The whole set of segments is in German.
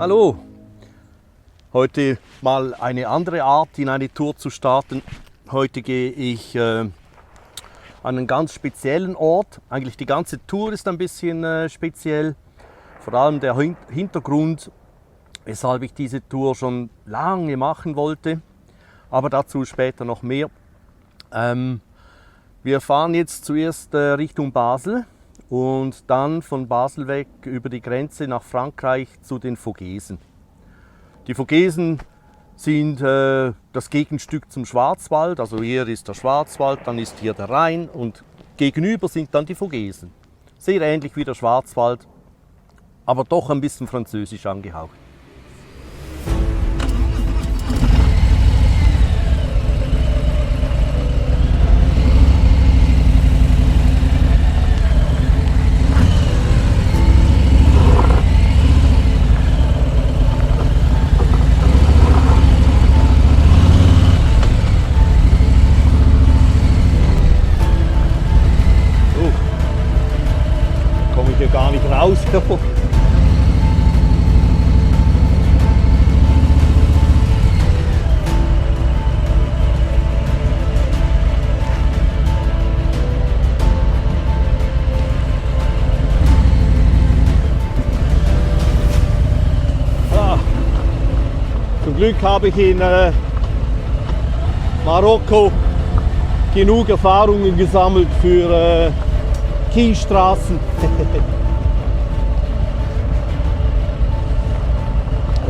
Hallo! Heute mal eine andere Art, in eine Tour zu starten. Heute gehe ich an einen ganz speziellen Ort. Eigentlich die ganze Tour ist ein bisschen speziell. Vor allem der Hintergrund, weshalb ich diese Tour schon lange machen wollte. Aber dazu später noch mehr. Wir fahren jetzt zuerst Richtung Basel und dann von Basel weg über die Grenze nach Frankreich zu den Vogesen. Die Vogesen sind das Gegenstück zum Schwarzwald. Also hier ist der Schwarzwald, dann ist hier der Rhein und gegenüber sind dann die Vogesen. Sehr ähnlich wie der Schwarzwald, aber doch ein bisschen französisch angehaucht. Gar nicht raus. Zum Glück habe ich in Marokko genug Erfahrungen gesammelt für Kiesstraßen.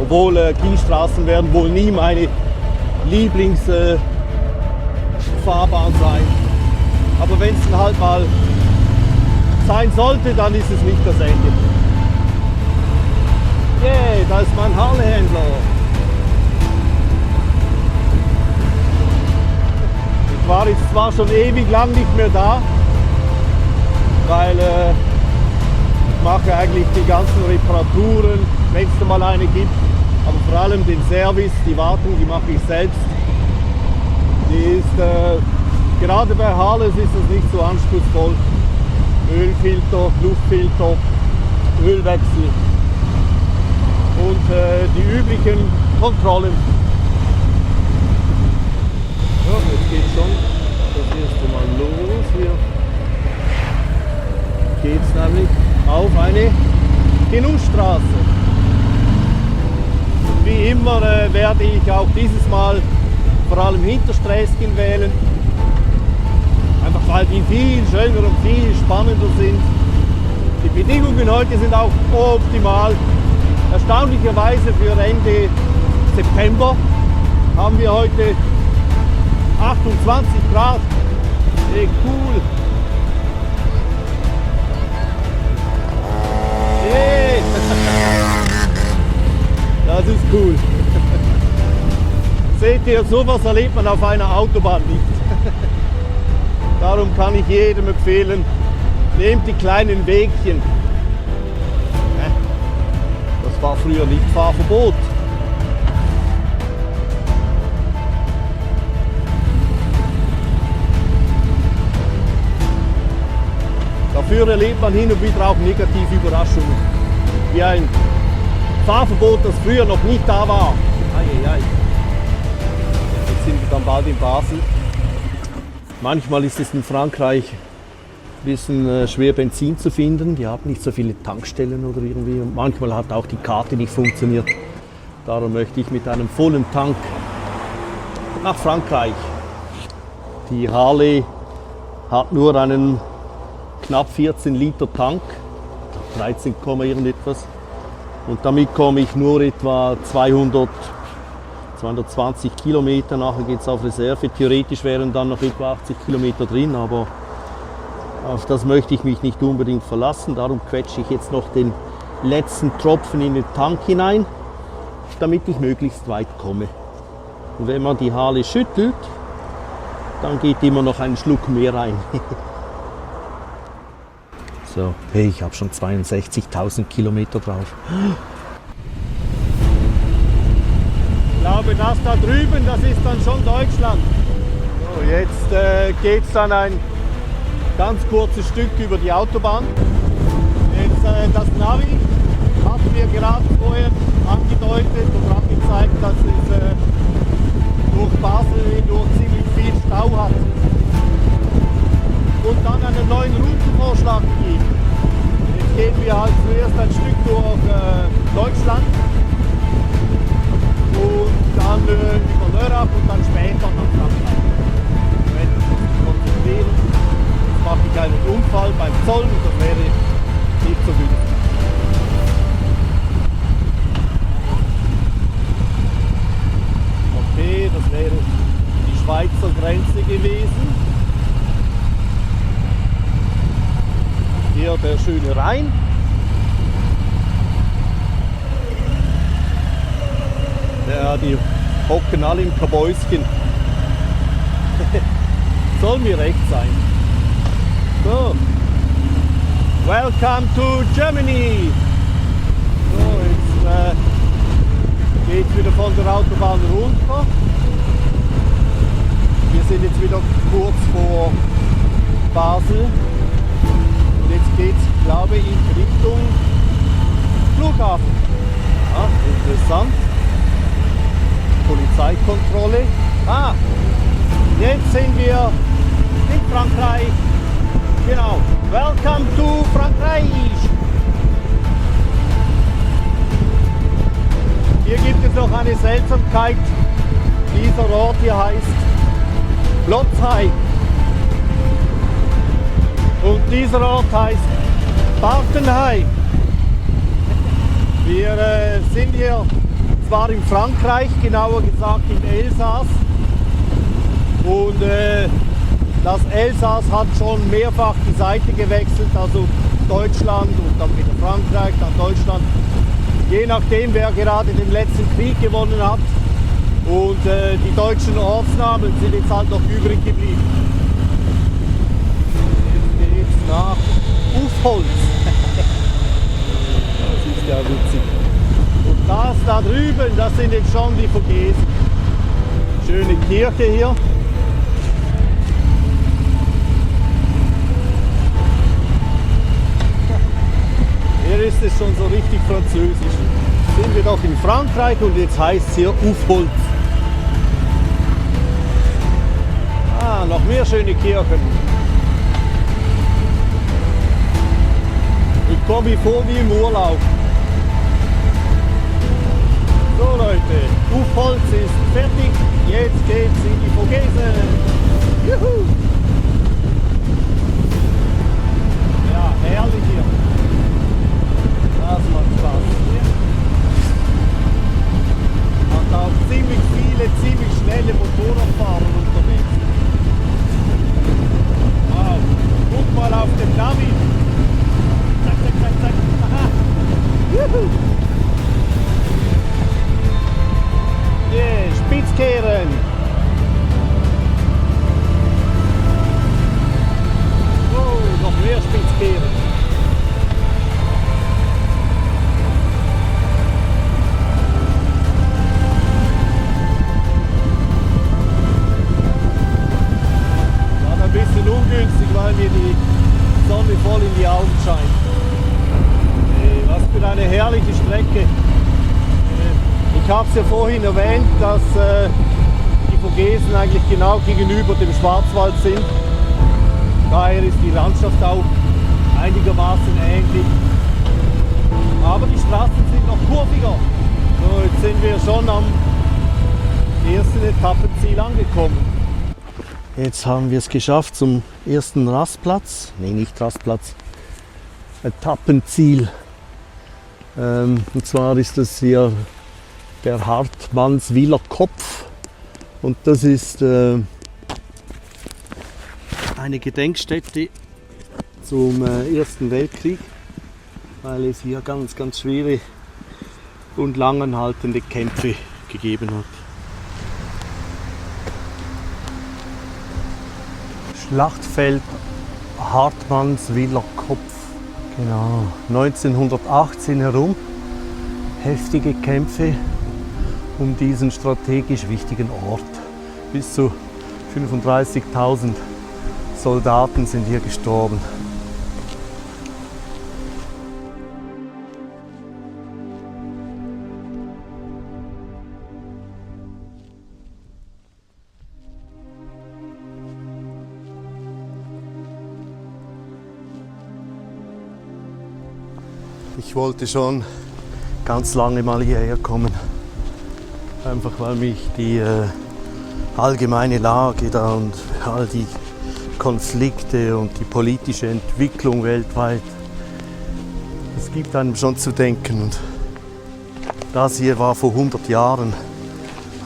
Obwohl Kiesstraßen werden wohl nie meine Lieblingsfahrbahn sein. Aber wenn es dann halt mal sein sollte, dann ist es nicht das Ende. Yeah, da ist mein Harley-Händler. Ich war jetzt zwar schon ewig lang nicht mehr da, weil ich mache eigentlich die ganzen Reparaturen, wenn es da mal eine gibt. Aber vor allem den Service, die Wartung, die mache ich selbst. Die ist, gerade bei Harleys ist es nicht so anspruchsvoll. Ölfilter, Luftfilter, Ölwechsel und die üblichen Kontrollen. Ja, jetzt geht schon das erste Mal los. Hier geht es nämlich auf eine Genussstraße. Wie immer werde ich auch dieses Mal vor allem Hintersträßchen wählen. Einfach weil die viel schöner und viel spannender sind. Die Bedingungen heute sind auch optimal. Erstaunlicherweise für Ende September haben wir heute 28 Grad. Hey, cool. Hey. Das ist cool. Seht ihr, sowas erlebt man auf einer Autobahn nicht. Darum kann ich jedem empfehlen, nehmt die kleinen Wegchen. Das war früher nicht Fahrverbot. Dafür erlebt man hin und wieder auch negative Überraschungen. Wie ein Fahrverbot, das früher noch nicht da war. Jetzt sind wir dann bald in Basel. Manchmal ist es in Frankreich ein bisschen schwer, Benzin zu finden. Die haben nicht so viele Tankstellen oder irgendwie. Und manchmal hat auch die Karte nicht funktioniert. Darum möchte ich mit einem vollen Tank nach Frankreich. Die Harley hat nur einen knapp 14 Liter Tank, 13, irgendetwas. Und damit komme ich nur etwa 220 Kilometer. Nachher geht es auf Reserve. Theoretisch wären dann noch etwa 80 Kilometer drin, aber auf das möchte ich mich nicht unbedingt verlassen. Darum quetsche ich jetzt noch den letzten Tropfen in den Tank hinein, damit ich möglichst weit komme. Und wenn man die Harley schüttelt, dann geht immer noch ein Schluck mehr rein. So, hey, ich habe schon 62.000 Kilometer drauf. Ich glaube, das da drüben, das ist dann schon Deutschland. So, jetzt geht es dann ein ganz kurzes Stück über die Autobahn. Jetzt das Navi hat haben wir gerade vorher angedeutet und angezeigt, dass es durch Basel hindurch ziemlich viel Stau hat. Und dann einen neuen Routenvorschlag gegeben. Jetzt gehen wir halt zuerst ein Stück durch Deutschland und dann über Lörrach und dann später nach Frankreich. Wenn wir uns konzentrieren, mache ich einen Unfall beim Zoll und das wäre nicht so günstig. Okay, das wäre die Schweizer Grenze gewesen. Hier der schöne Rhein. Die hocken alle im Kabäuschen. Soll mir recht sein. So. Welcome to Germany! So, jetzt geht wieder von der Autobahn runter. Wir sind jetzt wieder kurz vor Basel. Und jetzt geht es, glaube ich, in Richtung Flughafen. Ja, interessant. Polizeikontrolle. Ah, jetzt sind wir in Frankreich. Genau. Welcome to Frankreich. Hier gibt es noch eine Seltsamkeit. Dieser Ort hier heißt Blotzheim. Und dieser Ort heißt Bartenheim. Wir sind hier zwar in Frankreich, genauer gesagt im Elsass. Und das Elsass hat schon mehrfach die Seite gewechselt, also Deutschland und dann wieder Frankreich, dann Deutschland. Je nachdem, wer gerade den letzten Krieg gewonnen hat. Und die deutschen Ortsnamen sind jetzt halt noch übrig geblieben. Jetzt geht's nach Ufholz. Das ist ja witzig. Und das da drüben, das sind jetzt schon die Vogesen. Schöne Kirche hier. Hier ist es schon so richtig französisch. Sind wir doch in Frankreich und jetzt heißt es hier Ufholz. Ah, noch mehr schöne Kirchen. Ich komme mir vor wie im Urlaub. So Leute, Ufholz ist fertig. Jetzt geht's in die Vogesen. Juhu! Ja, herrlich hier. Das macht Spaß. Und auch ziemlich viele, ziemlich schnelle Motorradfahrer unterwegs. Wow, guck mal auf den Navi. Zack, zack, zack, zack. Aha. Juhu. Yeah, Spitzkehren. Oh, noch mehr Spitzkehren. Ein bisschen ungünstig, weil mir die Sonne voll in die Augen scheint. Hey, was für eine herrliche Strecke. Ich habe es ja vorhin erwähnt, dass die Vogesen eigentlich genau gegenüber dem Schwarzwald sind. Daher ist die Landschaft auch einigermaßen ähnlich. Aber die Straßen sind noch kurviger. So, jetzt sind wir schon am ersten Etappenziel angekommen. Jetzt haben wir es geschafft zum ersten Rastplatz. Ne, nicht Rastplatz. Etappenziel. Und zwar ist das hier der Hartmannswiller Kopf. Und das ist eine Gedenkstätte zum Ersten Weltkrieg, weil es hier ganz, ganz schwere und langanhaltende Kämpfe gegeben hat. Schlachtfeld Hartmannswiller Kopf. Genau, 1918 herum. Heftige Kämpfe um diesen strategisch wichtigen Ort. Bis zu 35.000 Soldaten sind hier gestorben. Ich wollte schon ganz lange mal hierher kommen. Einfach weil mich die allgemeine Lage da und all die Konflikte und die politische Entwicklung weltweit, das gibt einem schon zu denken. Und das hier war vor 100 Jahren,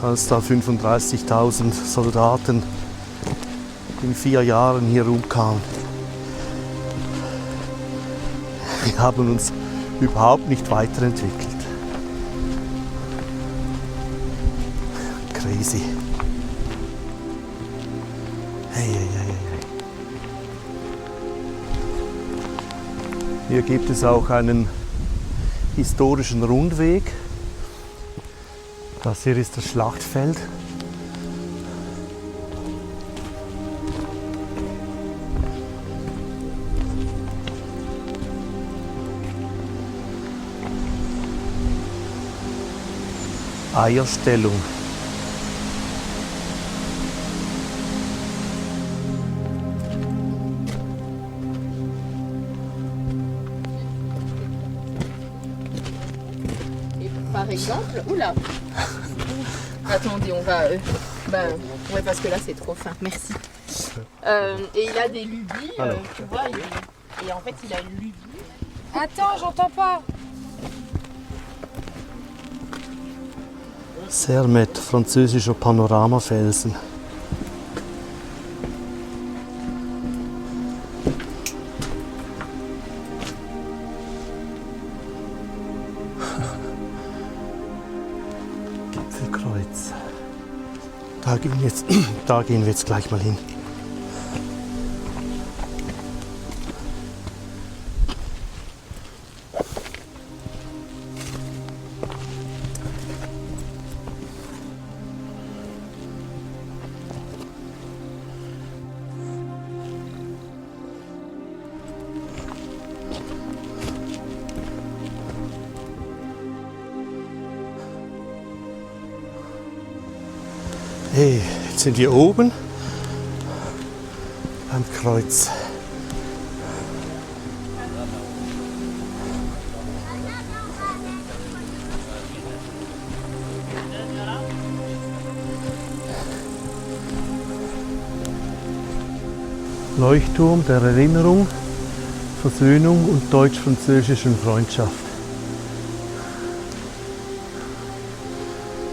als da 35.000 Soldaten in 4 Jahren hier umkamen. Wir haben uns überhaupt nicht weiterentwickelt. Crazy. Hey, hey, hey, hey. Hier gibt es auch einen historischen Rundweg. Das hier ist das Schlachtfeld. Eierstellung. Par exemple, oula. Attendez, on va. Ouais, parce que là c'est trop fin. Merci. Et il a des lubies, tu vois. Et en fait, il a une lubie. Attends, j'entends pas. Sermet, französischer Panoramafelsen. Gipfelkreuz. Da gehen wir jetzt gleich mal hin. Hey, jetzt sind wir oben beim Kreuz. Leuchtturm der Erinnerung, Versöhnung und deutsch-französischen Freundschaft.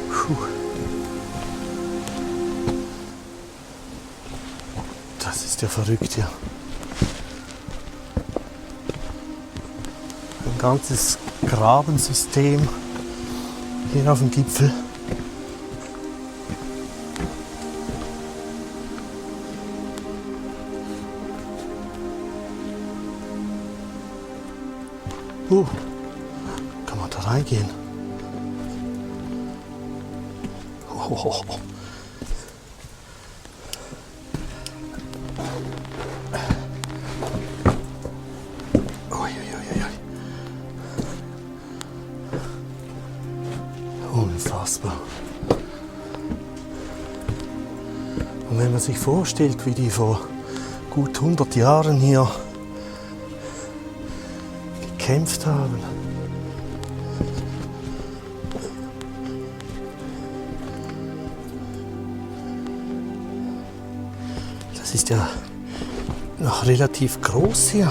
Puh. Das ist ja verrückt hier. Ein ganzes Grabensystem hier auf dem Gipfel. Kann man da reingehen? Oh. Unfassbar. Und wenn man sich vorstellt, wie die vor gut 100 Jahren hier gekämpft haben. Das ist ja noch relativ groß hier.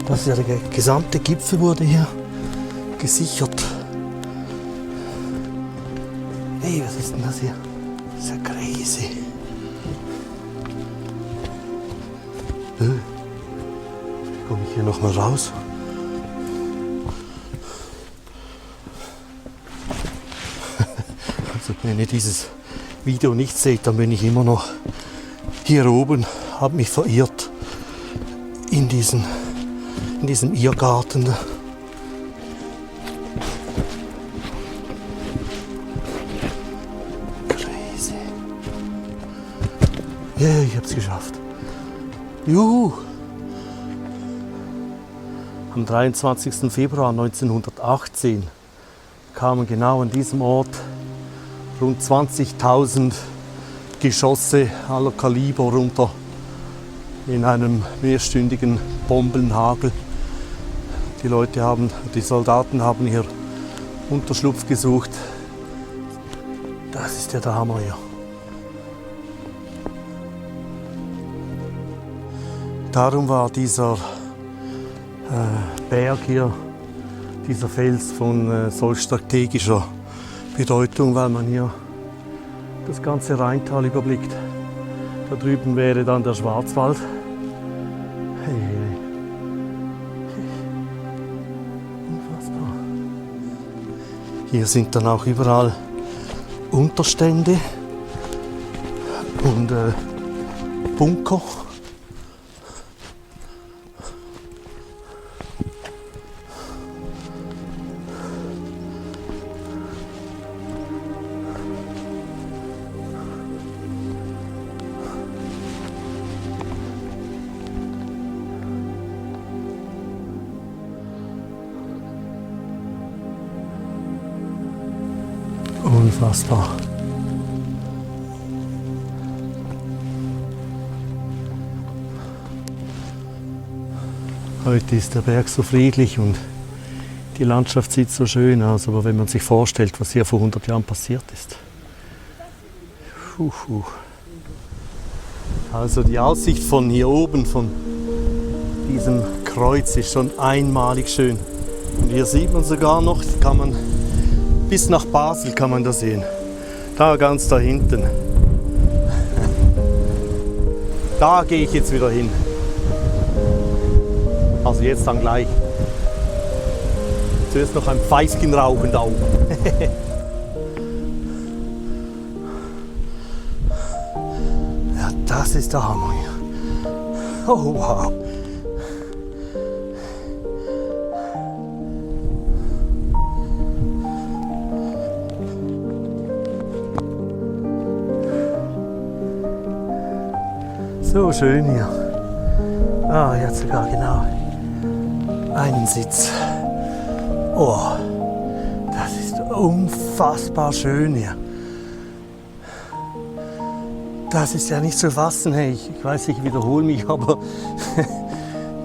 Das ist ja der gesamte Gipfel wurde hier gesichert. Hey, was ist denn das hier? Das ist ja crazy. Komme ich hier noch mal raus? Also wenn ihr dieses Video nicht seht, dann bin ich immer noch hier oben, habe mich verirrt in diesem Irrgarten. Crazy. Ja, ich habe es geschafft. Juhu! Am 23. Februar 1918 kamen genau an diesem Ort rund 20.000 Geschosse aller Kaliber runter in einem mehrstündigen Bombenhagel. Die Soldaten haben hier Unterschlupf gesucht. Das ist ja der Hammer hier. Darum war dieser Berg hier, dieser Fels von solch strategischer Bedeutung, weil man hier das ganze Rheintal überblickt. Da drüben wäre dann der Schwarzwald. Hey, hey. Unfassbar. Hier sind dann auch überall Unterstände und Bunker. Unfassbar. Heute ist der Berg so friedlich und die Landschaft sieht so schön aus, aber wenn man sich vorstellt, was hier vor 100 Jahren passiert ist. Also die Aussicht von hier oben, von diesem Kreuz, ist schon einmalig schön. Und hier sieht man sogar noch, kann man bis nach Basel kann man das sehen. Da ganz da hinten. Da gehe ich jetzt wieder hin. Also jetzt dann gleich. Zuerst noch ein Pfeifchen rauchen da oben. Ja, das ist der Hammer hier. Oh wow. So schön hier. Ah, jetzt sogar genau einen Sitz. Oh, das ist unfassbar schön hier. Das ist ja nicht zu fassen. Hey, ich weiß, ich wiederhole mich, aber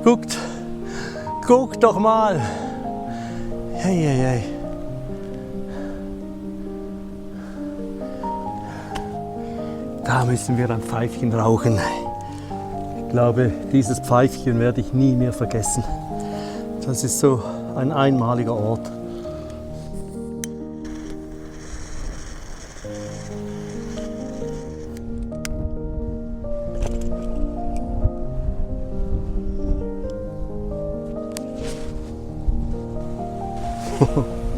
guckt doch mal. Hey, hey, hey. Da müssen wir ein Pfeifchen rauchen. Ich glaube, dieses Pfeifchen werde ich nie mehr vergessen. Das ist so ein einmaliger Ort.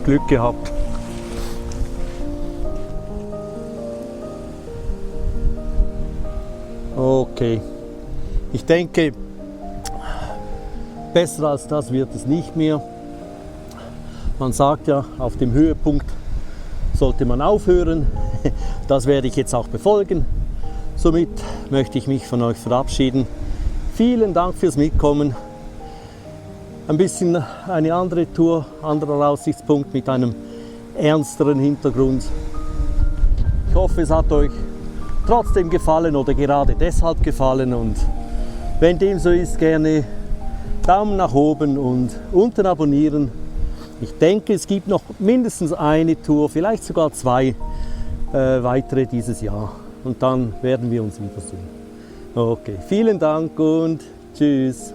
Glück gehabt. Okay. Ich denke, besser als das wird es nicht mehr. Man sagt ja, auf dem Höhepunkt sollte man aufhören. Das werde ich jetzt auch befolgen. Somit möchte ich mich von euch verabschieden. Vielen Dank fürs Mitkommen. Ein bisschen eine andere Tour, anderer Aussichtspunkt mit einem ernsteren Hintergrund. Ich hoffe, es hat euch trotzdem gefallen oder gerade deshalb gefallen, und wenn dem so ist, gerne Daumen nach oben und unten abonnieren. Ich denke, es gibt noch mindestens eine Tour, vielleicht sogar 2 weitere dieses Jahr, und dann werden wir uns wiedersehen. Okay, vielen Dank und tschüss.